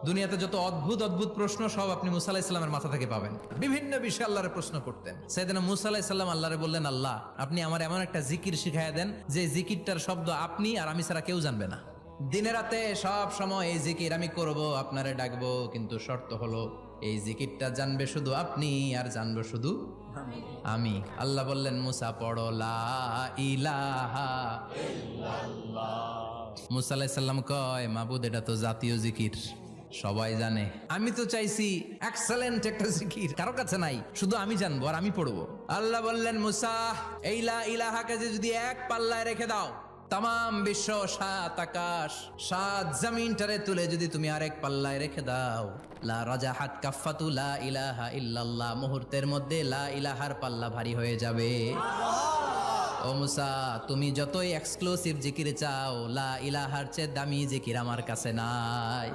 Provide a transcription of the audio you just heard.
দুনিয়াতে যত অদ্ভুত অদ্ভুত প্রশ্ন সব আপনি মুসা আলাইহিস সালামের মাথা থেকে পাবেন। বিভিন্ন বিষয়ে আল্লাহরে প্রশ্ন করতেন। সাইয়েদনা মুসা আলাইহিস সালাম আল্লাহরে বললেন, আল্লাহ আপনি আমার এমন একটা জিকির শিখাইয়া দেন যে জিকিরটার শব্দ আপনি আর আমি ছাড়া কেউ জানবে না। দিনে রাতে সব সময় এই জিকির আমি করব, আপনারে ডাকবো, কিন্তু শর্ত হলো এই জিকিরটা জানবে শুধু আপনি আর জানবো শুধু আমি। আল্লাহ বললেন, মুসা পড়ো লা ইলাহা ইল্লাল্লাহ। মুসা আলাইহিস সালাম কয়, মাবুদ এটা তো জাতীয় জিকির, সবাই জানে। আমি তো চাইছি এক্সেলেন্ট একটা জিকির, কারো কাছে নাই, শুধু আমি জানবো আর আমি পড়বো। আল্লাহ বললেন, মুসা এই লা ইলাহাকে যদি এক পাল্লায় রেখে দাও, তামাম বিশ্ব, 7 আকাশ 7 জমিনটারে তুলে যদি তুমি আরেক পাল্লায় রেখে দাও, লা রাজাহাত কাফাতু লা ইলাহা ইল্লাল্লাহ, মুহূর্তের মধ্যে লা ইলাহার পাল্লা ভারী হয়ে যাবে। ও মুসা, তুমি যতই এক্সক্লুসিভ জিকির চাও, লা ইলাহার চেয়ে দামি জিকির আমার কাছে নাই।